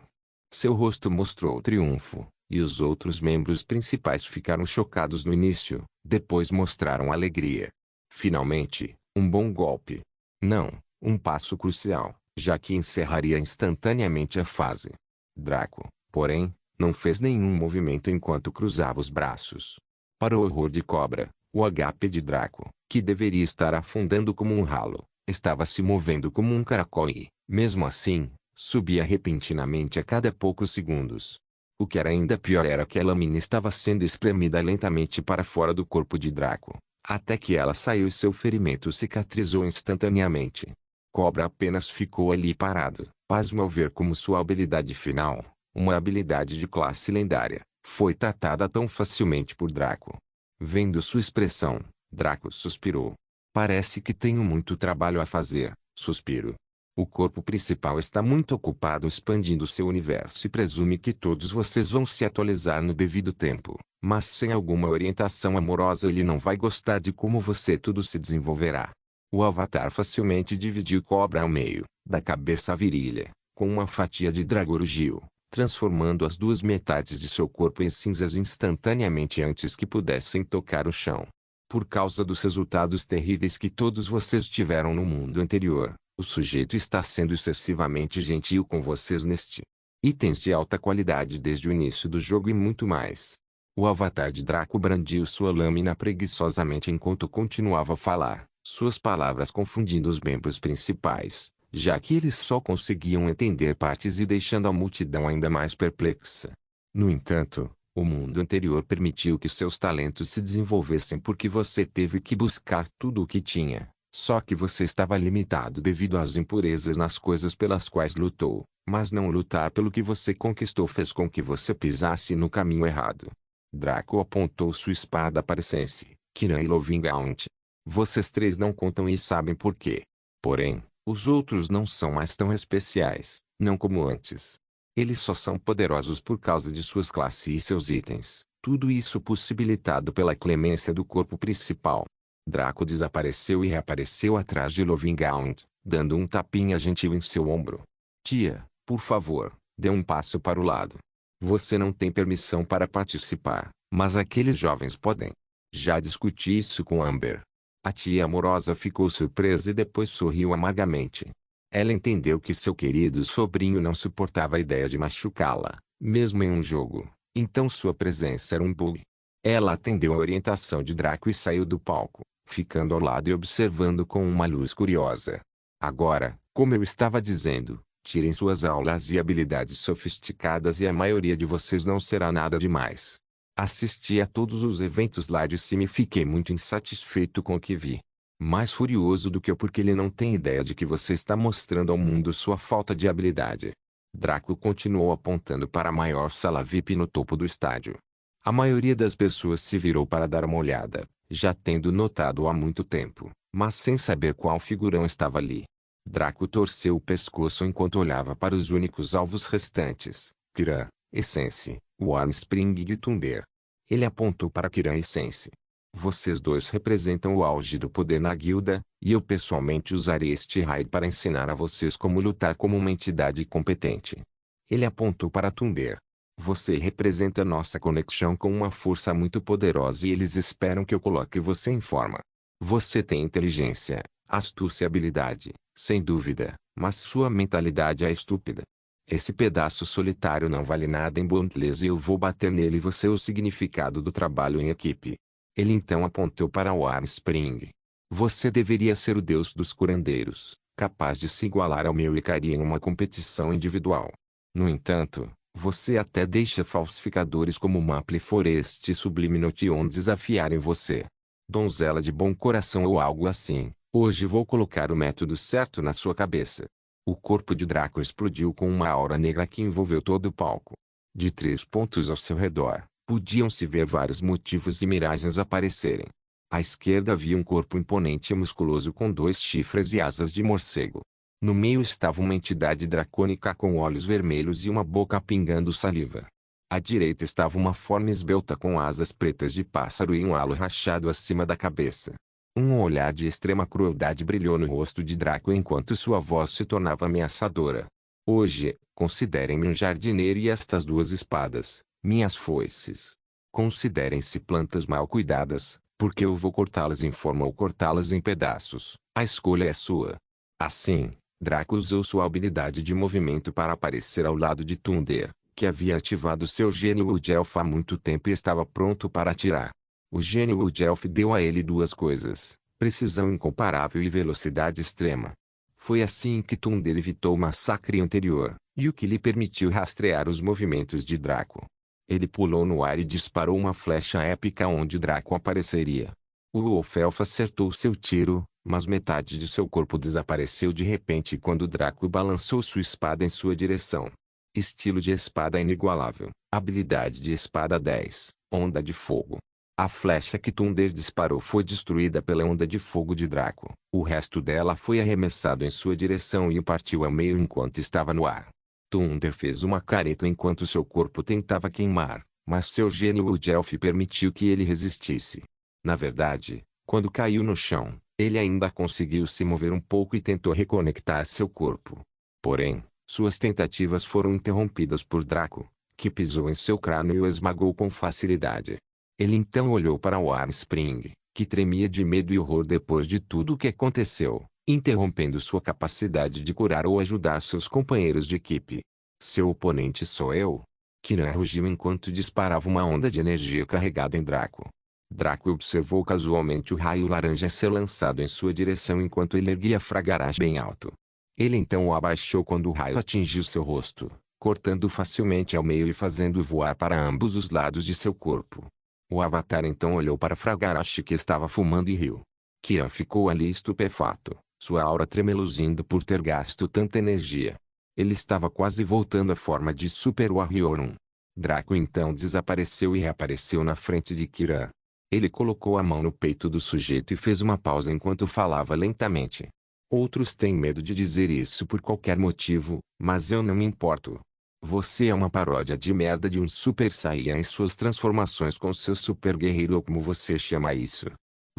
Seu rosto mostrou triunfo, e os outros membros principais ficaram chocados no início, depois mostraram alegria. Finalmente, um bom golpe. Não, um passo crucial, já que encerraria instantaneamente a fase. Draco, porém, não fez nenhum movimento enquanto cruzava os braços. Para o horror de Cobra, o HP de Draco, que deveria estar afundando como um ralo, estava se movendo como um caracol e, mesmo assim, subia repentinamente a cada poucos segundos. O que era ainda pior era que a lâmina estava sendo espremida lentamente para fora do corpo de Draco, até que ela saiu e seu ferimento cicatrizou instantaneamente. Cobra apenas ficou ali parado, pasmo ao ver como sua habilidade final, uma habilidade de classe lendária, foi tratada tão facilmente por Draco. Vendo sua expressão, Draco suspirou. Parece que tenho muito trabalho a fazer, suspiro. O corpo principal está muito ocupado expandindo seu universo e presume que todos vocês vão se atualizar no devido tempo, mas sem alguma orientação amorosa ele não vai gostar de como você tudo se desenvolverá. O Avatar facilmente dividiu Cobra ao meio, da cabeça à virilha, com uma fatia de Dragorugio, transformando as duas metades de seu corpo em cinzas instantaneamente antes que pudessem tocar o chão. Por causa dos resultados terríveis que todos vocês tiveram no mundo anterior, o sujeito está sendo excessivamente gentil com vocês neste. Itens de alta qualidade desde o início do jogo e muito mais. O Avatar de Draco brandiu sua lâmina preguiçosamente enquanto continuava a falar, suas palavras confundindo os membros principais, já que eles só conseguiam entender partes e deixando a multidão ainda mais perplexa. No entanto, o mundo anterior permitiu que seus talentos se desenvolvessem porque você teve que buscar tudo o que tinha, Só que você estava limitado devido às impurezas nas coisas pelas quais lutou, mas não lutar pelo que você conquistou fez com que você pisasse no caminho errado. Draco apontou sua espada para Sense, Kiran e Lovingaunt. Vocês três não contam e sabem por quê. Porém, os outros não são mais tão especiais, não como antes. Eles só são poderosos por causa de suas classes e seus itens, tudo isso possibilitado pela clemência do corpo principal. Draco desapareceu e reapareceu atrás de Lovingaunt, dando um tapinha gentil em seu ombro. Tia, por favor, dê um passo para o lado. Você não tem permissão para participar, mas aqueles jovens podem. Já discuti isso com Amber. A tia amorosa ficou surpresa e depois sorriu amargamente. Ela entendeu que seu querido sobrinho não suportava a ideia de machucá-la, mesmo em um jogo, então sua presença era um bug. Ela atendeu a orientação de Draco e saiu do palco, ficando ao lado e observando com uma luz curiosa. Agora, como eu estava dizendo, tirem suas aulas e habilidades sofisticadas e a maioria de vocês não será nada demais. Assisti a todos os eventos lá de cima e fiquei muito insatisfeito com o que vi. Mais furioso do que eu porque ele não tem ideia de que você está mostrando ao mundo sua falta de habilidade. Draco continuou apontando para a maior sala VIP no topo do estádio. A maioria das pessoas se virou para dar uma olhada, já tendo notado há muito tempo, mas sem saber qual figurão estava ali. Draco torceu o pescoço enquanto olhava para os únicos alvos restantes, Kiran, Essence, Warmspring e Thunder. Ele apontou para Kiran e Essence. Vocês dois representam o auge do poder na guilda, e eu pessoalmente usarei este raid para ensinar a vocês como lutar como uma entidade competente. Ele apontou para Thunder. Você representa nossa conexão com uma força muito poderosa e eles esperam que eu coloque você em forma. Você tem inteligência, astúcia e habilidade, sem dúvida, mas sua mentalidade é estúpida. Esse pedaço solitário não vale nada em Bondless e eu vou bater nele e você o significado do trabalho em equipe. Ele então apontou para Warmspring. Você deveria ser o deus dos curandeiros, capaz de se igualar ao meu Ikari em uma competição individual. No entanto, você até deixa falsificadores como Maple Forest e Sublime Notion desafiarem você. Donzela de bom coração ou algo assim, hoje vou colocar o método certo na sua cabeça. O corpo de Draco explodiu com uma aura negra que envolveu todo o palco. De 3 pontos ao seu redor, podiam-se ver vários motivos e miragens aparecerem. À esquerda havia um corpo imponente e musculoso com 2 chifres e asas de morcego. No meio estava uma entidade dracônica com olhos vermelhos e uma boca pingando saliva. À direita estava uma forma esbelta com asas pretas de pássaro e um halo rachado acima da cabeça. Um olhar de extrema crueldade brilhou no rosto de Draco enquanto sua voz se tornava ameaçadora. Hoje, considerem-me um jardineiro e estas 2 espadas, minhas foices. Considerem-se plantas mal cuidadas, porque eu vou cortá-las em forma ou cortá-las em pedaços. A escolha é sua. Assim, Draco usou sua habilidade de movimento para aparecer ao lado de Thunder, que havia ativado seu gênio Wood Elf há muito tempo e estava pronto para atirar. O gênio Wood Elf deu a ele 2 coisas, precisão incomparável e velocidade extrema. Foi assim que Thunder evitou o massacre anterior, e o que lhe permitiu rastrear os movimentos de Draco. Ele pulou no ar e disparou uma flecha épica onde Draco apareceria. O Wolf Elf acertou seu tiro, mas metade de seu corpo desapareceu de repente quando Draco balançou sua espada em sua direção. Estilo de espada inigualável, habilidade de espada 10, onda de fogo. A flecha que Thunder disparou foi destruída pela onda de fogo de Draco. O resto dela foi arremessado em sua direção e o partiu a meio enquanto estava no ar. Thunder fez uma careta enquanto seu corpo tentava queimar, mas seu gênio Wood Elf permitiu que ele resistisse. Na verdade, quando caiu no chão, ele ainda conseguiu se mover um pouco e tentou reconectar seu corpo. Porém, suas tentativas foram interrompidas por Draco, que pisou em seu crânio e o esmagou com facilidade. Ele então olhou para Warmspring, que tremia de medo e horror depois de tudo o que aconteceu, interrompendo sua capacidade de curar ou ajudar seus companheiros de equipe. Seu oponente sou eu? Kiran rugiu enquanto disparava uma onda de energia carregada em Draco. Draco observou casualmente o raio laranja ser lançado em sua direção enquanto ele erguia Fragarash bem alto. Ele então o abaixou quando o raio atingiu seu rosto, cortando facilmente ao meio e fazendo-o voar para ambos os lados de seu corpo. O Avatar então olhou para Fragarash que estava fumando e riu. Kiran ficou ali estupefato, sua aura tremeluzindo por ter gasto tanta energia. Ele estava quase voltando à forma de Super Warrior 1. Draco então desapareceu e reapareceu na frente de Kiran. Ele colocou a mão no peito do sujeito e fez uma pausa enquanto falava lentamente. Outros têm medo de dizer isso por qualquer motivo, mas eu não me importo. Você é uma paródia de merda de um Super Saiyan em suas transformações com seu Super Guerreiro ou como você chama isso.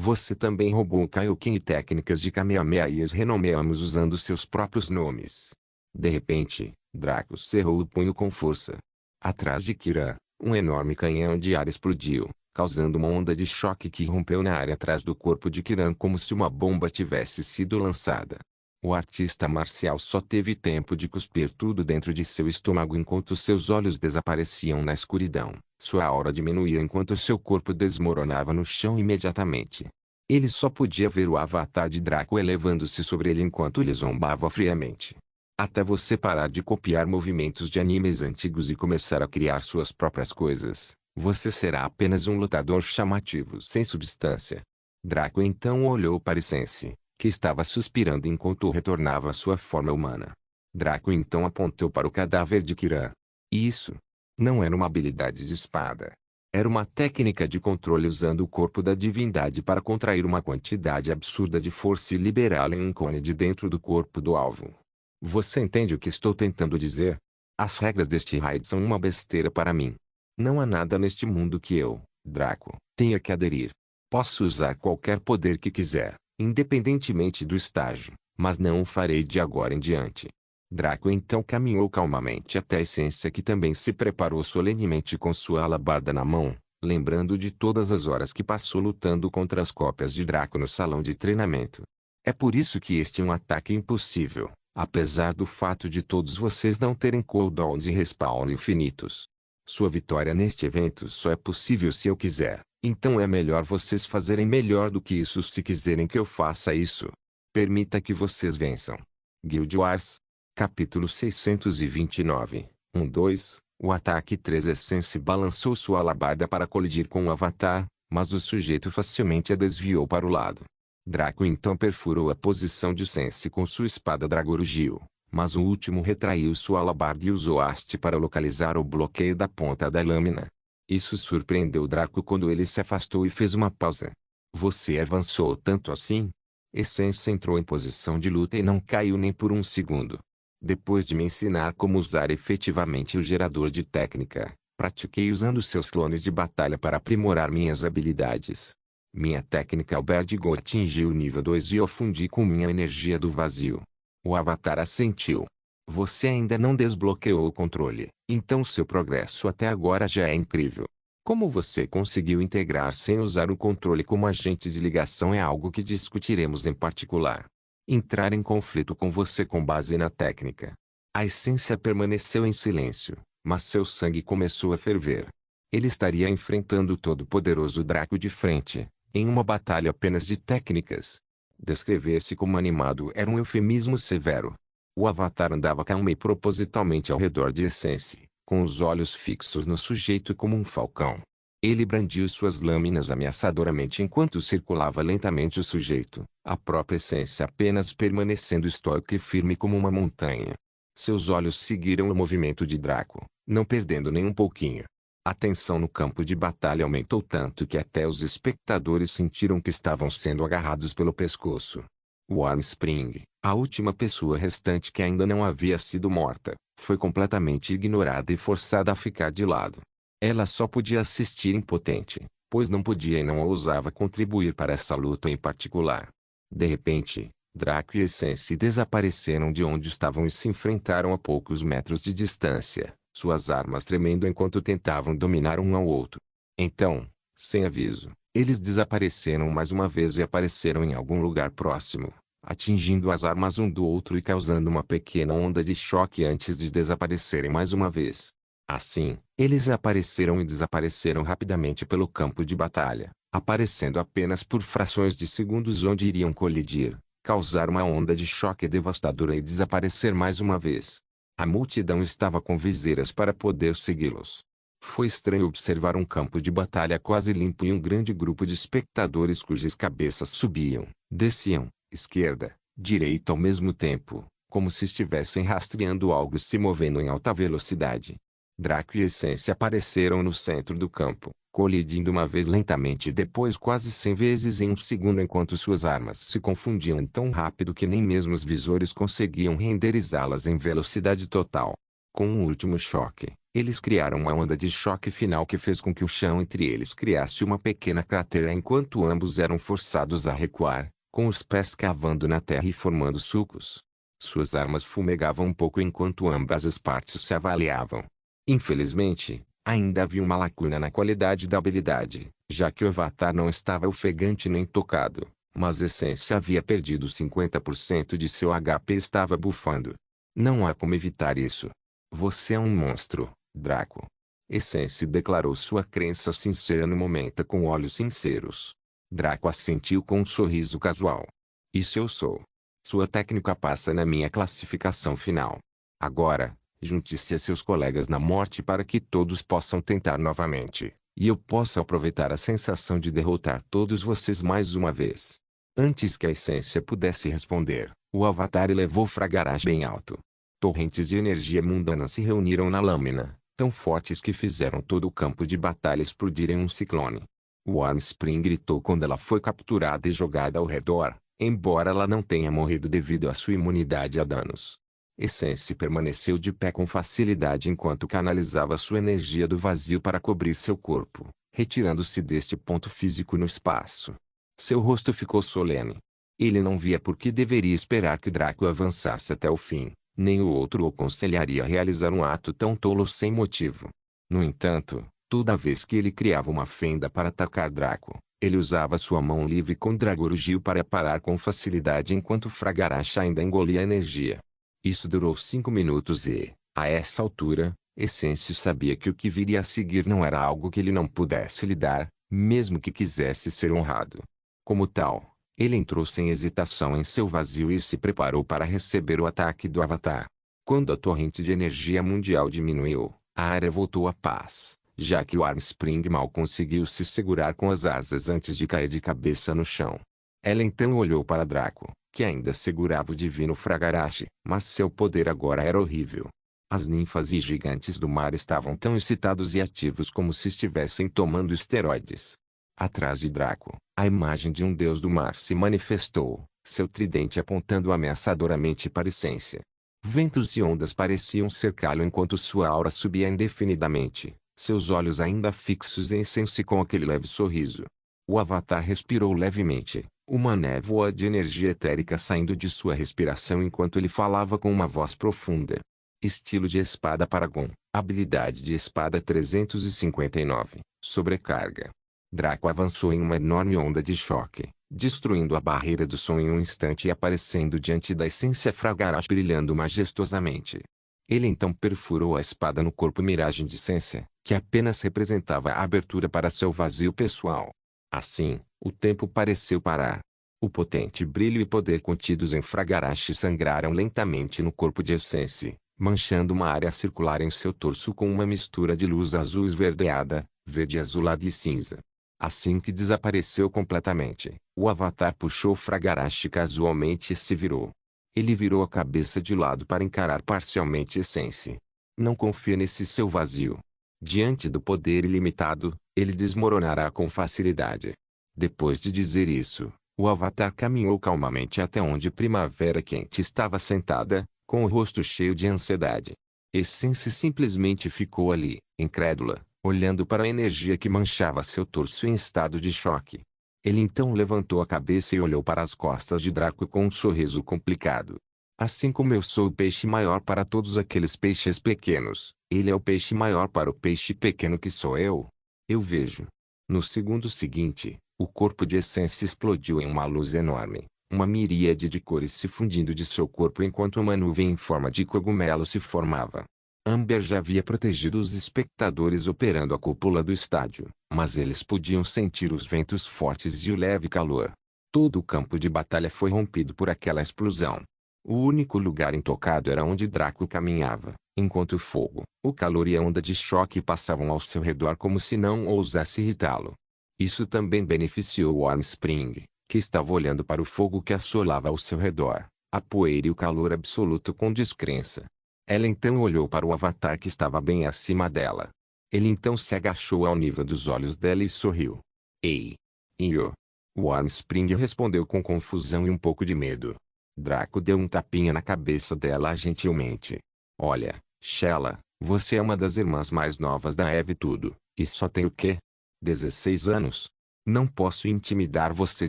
Você também roubou o Kaioken e técnicas de Kamehameha e as renomeamos usando seus próprios nomes. De repente, Draco cerrou o punho com força. Atrás de Kiran, um enorme canhão de ar explodiu, causando uma onda de choque que rompeu na área atrás do corpo de Kiran como se uma bomba tivesse sido lançada. O artista marcial só teve tempo de cuspir tudo dentro de seu estômago enquanto seus olhos desapareciam na escuridão. Sua aura diminuía enquanto seu corpo desmoronava no chão imediatamente. Ele só podia ver o avatar de Draco elevando-se sobre ele enquanto ele zombava friamente. Até você parar de copiar movimentos de animes antigos e começar a criar suas próprias coisas, você será apenas um lutador chamativo sem substância. Draco então olhou para Sense, que estava suspirando enquanto retornava à sua forma humana. Draco então apontou para o cadáver de Kiran. Isso não era uma habilidade de espada. Era uma técnica de controle usando o corpo da divindade para contrair uma quantidade absurda de força e liberá-la em um cone de dentro do corpo do alvo. Você entende o que estou tentando dizer? As regras deste raid são uma besteira para mim. Não há nada neste mundo que eu, Draco, tenha que aderir. Posso usar qualquer poder que quiser, independentemente do estágio, mas não o farei de agora em diante. Draco então caminhou calmamente até a essência que também se preparou solenemente com sua alabarda na mão, lembrando de todas as horas que passou lutando contra as cópias de Draco no salão de treinamento. É por isso que este é um ataque impossível, apesar do fato de todos vocês não terem cooldowns e respawn infinitos. Sua vitória neste evento só é possível se eu quiser, então é melhor vocês fazerem melhor do que isso se quiserem que eu faça isso. Permita que vocês vençam. Guild Wars. Capítulo 629. 1-2. O ataque 3 Essence balançou sua alabarda para colidir com o avatar, mas o sujeito facilmente a desviou para o lado. Draco então perfurou a posição de Sense com sua espada Dragorugio, mas o último retraiu sua alabarda e usou a haste para localizar o bloqueio da ponta da lâmina. Isso surpreendeu Draco quando ele se afastou e fez uma pausa. Você avançou tanto assim? Essence entrou em posição de luta e não caiu nem por um segundo. Depois de me ensinar como usar efetivamente o gerador de técnica, pratiquei usando seus clones de batalha para aprimorar minhas habilidades. Minha técnica Alberdigo atingiu o nível 2 e eu fundi com minha energia do vazio. O avatar assentiu. Você ainda não desbloqueou o controle, então seu progresso até agora já é incrível. Como você conseguiu integrar sem usar o controle como agente de ligação é algo que discutiremos em particular. Entrar em conflito com você com base na técnica. A essência permaneceu em silêncio, mas seu sangue começou a ferver. Ele estaria enfrentando o todo-poderoso Draco de frente, em uma batalha apenas de técnicas. Descrever-se como animado era um eufemismo severo. O avatar andava calmo e propositalmente ao redor de Essence, com os olhos fixos no sujeito como um falcão. Ele brandiu suas lâminas ameaçadoramente enquanto circulava lentamente o sujeito, a própria essência apenas permanecendo estoico e firme como uma montanha. Seus olhos seguiram o movimento de Draco, não perdendo nem um pouquinho. A tensão no campo de batalha aumentou tanto que até os espectadores sentiram que estavam sendo agarrados pelo pescoço. Warmspring, a última pessoa restante que ainda não havia sido morta, foi completamente ignorada e forçada a ficar de lado. Ela só podia assistir impotente, pois não podia e não ousava contribuir para essa luta em particular. De repente, Draco e Essence desapareceram de onde estavam e se enfrentaram a poucos metros de distância, suas armas tremendo enquanto tentavam dominar um ao outro. Então, sem aviso, eles desapareceram mais uma vez e apareceram em algum lugar próximo, atingindo as armas um do outro e causando uma pequena onda de choque antes de desaparecerem mais uma vez. Assim, eles apareceram e desapareceram rapidamente pelo campo de batalha, aparecendo apenas por frações de segundos onde iriam colidir, causar uma onda de choque devastadora e desaparecer mais uma vez. A multidão estava com viseiras para poder segui-los. Foi estranho observar um campo de batalha quase limpo e um grande grupo de espectadores cujas cabeças subiam, Desciam, esquerda, direita ao mesmo tempo, como se estivessem rastreando algo se movendo em alta velocidade. Draco e Essência apareceram no centro do campo, colidindo uma vez lentamente e depois quase 100 vezes em um segundo enquanto suas armas se confundiam tão rápido que nem mesmo os visores conseguiam renderizá-las em velocidade total. Com um último choque, eles criaram uma onda de choque final que fez com que o chão entre eles criasse uma pequena cratera enquanto ambos eram forçados a recuar, com os pés cavando na terra e formando sulcos. Suas armas fumegavam um pouco enquanto ambas as partes se avaliavam. Infelizmente, ainda havia uma lacuna na qualidade da habilidade, já que o avatar não estava ofegante nem tocado, mas Essência havia perdido 50% de seu HP e estava bufando. Não há como evitar isso. Você é um monstro, Draco. Essência declarou sua crença sincera no momento com olhos sinceros. Draco assentiu com um sorriso casual. Isso eu sou. Sua técnica passa na minha classificação final. Agora, junte-se a seus colegas na morte para que todos possam tentar novamente, e eu possa aproveitar a sensação de derrotar todos vocês mais uma vez. Antes que a Essência pudesse responder, o Avatar elevou Fragarash bem alto. Torrentes de energia mundana se reuniram na lâmina, tão fortes que fizeram todo o campo de batalha explodir em um ciclone. O Armspring gritou quando ela foi capturada e jogada ao redor, embora ela não tenha morrido devido à sua imunidade a danos. Essência permaneceu de pé com facilidade enquanto canalizava sua energia do vazio para cobrir seu corpo, retirando-se deste ponto físico no espaço. Seu rosto ficou solene. Ele não via por que deveria esperar que Draco avançasse até o fim, nem o outro o aconselharia a realizar um ato tão tolo sem motivo. No entanto, toda vez que ele criava uma fenda para atacar Draco, ele usava sua mão livre com Dragorugio para parar com facilidade enquanto Fragarash ainda engolia energia. Isso durou 5 minutos e, a essa altura, Essência sabia que o que viria a seguir não era algo que ele não pudesse lidar, mesmo que quisesse ser honrado. Como tal, ele entrou sem hesitação em seu vazio e se preparou para receber o ataque do Avatar. Quando a torrente de energia mundial diminuiu, a área voltou à paz, já que o Armspring mal conseguiu se segurar com as asas antes de cair de cabeça no chão. Ela então olhou para Draco, que ainda segurava o divino Fragarash, mas seu poder agora era horrível. As ninfas e gigantes do mar estavam tão excitados e ativos como se estivessem tomando esteroides. Atrás de Draco, a imagem de um deus do mar se manifestou, seu tridente apontando ameaçadoramente para Essência. Ventos e ondas pareciam cercá-lo enquanto sua aura subia indefinidamente, seus olhos ainda fixos em Essência com aquele leve sorriso. O Avatar respirou levemente, uma névoa de energia etérica saindo de sua respiração enquanto ele falava com uma voz profunda. Estilo de espada Paragon, habilidade de espada 359, sobrecarga. Draco avançou em uma enorme onda de choque, destruindo a barreira do som em um instante e aparecendo diante da Essência Fragarash brilhando majestosamente. Ele então perfurou a espada no corpo miragem de Essência, que apenas representava a abertura para seu vazio pessoal. Assim, o tempo pareceu parar. O potente brilho e poder contidos em Fragarash sangraram lentamente no corpo de Essência, manchando uma área circular em seu torso com uma mistura de luz azul esverdeada, verde azulada e cinza. Assim que desapareceu completamente, o Avatar puxou Fragarash casualmente e se virou. Ele virou a cabeça de lado para encarar parcialmente Essência. Não confia nesse seu vazio. Diante do poder ilimitado, ele desmoronará com facilidade. Depois de dizer isso, o Avatar caminhou calmamente até onde Primavera Quente estava sentada, com o rosto cheio de ansiedade. Essência simplesmente ficou ali, incrédula, olhando para a energia que manchava seu torso em estado de choque. Ele então levantou a cabeça e olhou para as costas de Draco com um sorriso complicado. Assim como eu sou o peixe maior para todos aqueles peixes pequenos, ele é o peixe maior para o peixe pequeno que sou eu. Eu vejo. No segundo seguinte, o corpo de Essência explodiu em uma luz enorme, uma miríade de cores se fundindo de seu corpo enquanto uma nuvem em forma de cogumelo se formava. Amber já havia protegido os espectadores operando a cúpula do estádio, mas eles podiam sentir os ventos fortes e o leve calor. Todo o campo de batalha foi rompido por aquela explosão. O único lugar intocado era onde Draco caminhava, enquanto o fogo, o calor e a onda de choque passavam ao seu redor como se não ousasse irritá-lo. Isso também beneficiou o Armspring, que estava olhando para o fogo que assolava ao seu redor, a poeira e o calor absoluto com descrença. Ela então olhou para o avatar que estava bem acima dela. Ele então se agachou ao nível dos olhos dela e sorriu. Ei! Inyo! O Armspring respondeu com confusão e um pouco de medo. Draco deu um tapinha na cabeça dela gentilmente. Olha, Shella, você é uma das irmãs mais novas da Eve tudo, e só tem o quê? 16 anos? Não posso intimidar você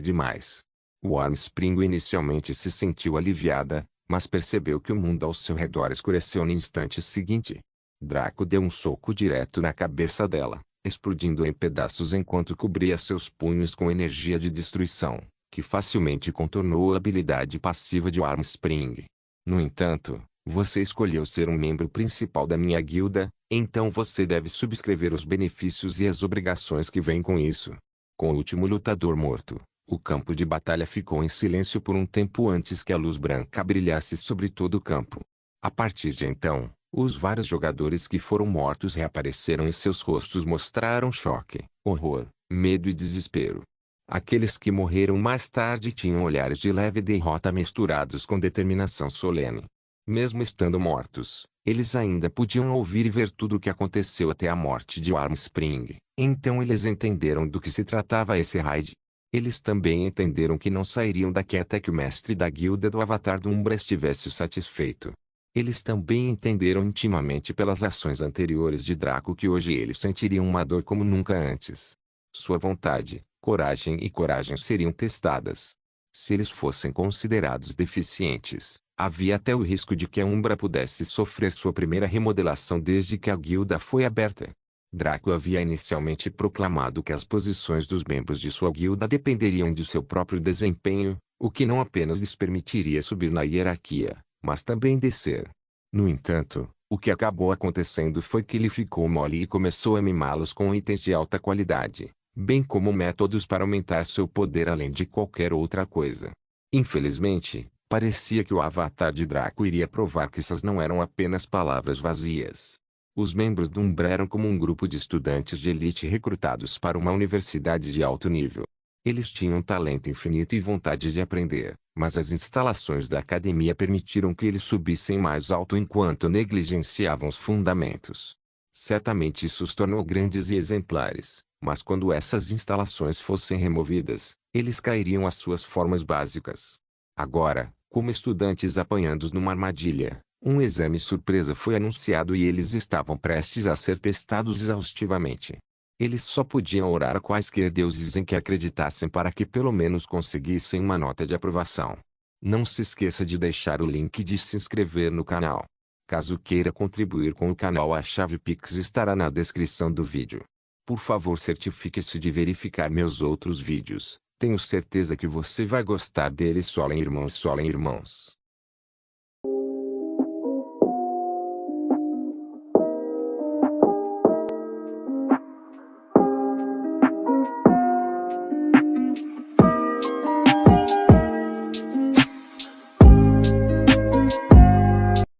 demais. O Armspring inicialmente se sentiu aliviada, mas percebeu que o mundo ao seu redor escureceu no instante seguinte. Draco deu um soco direto na cabeça dela, explodindo em pedaços enquanto cobria seus punhos com energia de destruição, que facilmente contornou a habilidade passiva de Armspring. No entanto, você escolheu ser um membro principal da minha guilda, então você deve subscrever os benefícios e as obrigações que vêm com isso. Com o último lutador morto, o campo de batalha ficou em silêncio por um tempo antes que a luz branca brilhasse sobre todo o campo. A partir de então, os vários jogadores que foram mortos reapareceram e seus rostos mostraram choque, horror, medo e desespero. Aqueles que morreram mais tarde tinham olhares de leve derrota misturados com determinação solene. Mesmo estando mortos, eles ainda podiam ouvir e ver tudo o que aconteceu até a morte de Armspring. Então eles entenderam do que se tratava esse raid. Eles também entenderam que não sairiam daqui até que o mestre da guilda do Avatar do Umbra estivesse satisfeito. Eles também entenderam intimamente pelas ações anteriores de Draco que hoje eles sentiriam uma dor como nunca antes. Sua vontade, coragem e coragem seriam testadas. Se eles fossem considerados deficientes, havia até o risco de que a Umbra pudesse sofrer sua primeira remodelação desde que a guilda foi aberta. Draco havia inicialmente proclamado que as posições dos membros de sua guilda dependeriam de seu próprio desempenho, o que não apenas lhes permitiria subir na hierarquia, mas também descer. No entanto, o que acabou acontecendo foi que ele ficou mole e começou a mimá-los com itens de alta qualidade, bem como métodos para aumentar seu poder além de qualquer outra coisa. Infelizmente, parecia que o avatar de Draco iria provar que essas não eram apenas palavras vazias. Os membros do Umbra eram como um grupo de estudantes de elite recrutados para uma universidade de alto nível. Eles tinham talento infinito e vontade de aprender, mas as instalações da academia permitiram que eles subissem mais alto enquanto negligenciavam os fundamentos. Certamente isso os tornou grandes e exemplares, mas quando essas instalações fossem removidas, eles cairiam às suas formas básicas. Agora, como estudantes apanhados numa armadilha, um exame surpresa foi anunciado e eles estavam prestes a ser testados exaustivamente. Eles só podiam orar a quaisquer deuses em que acreditassem para que pelo menos conseguissem uma nota de aprovação. Não se esqueça de deixar o link de se inscrever no canal. Caso queira contribuir com o canal, a chave Pix estará na descrição do vídeo. Por favor, certifique-se de verificar meus outros vídeos. Tenho certeza que você vai gostar deles. Solen irmãos, Solen irmãos.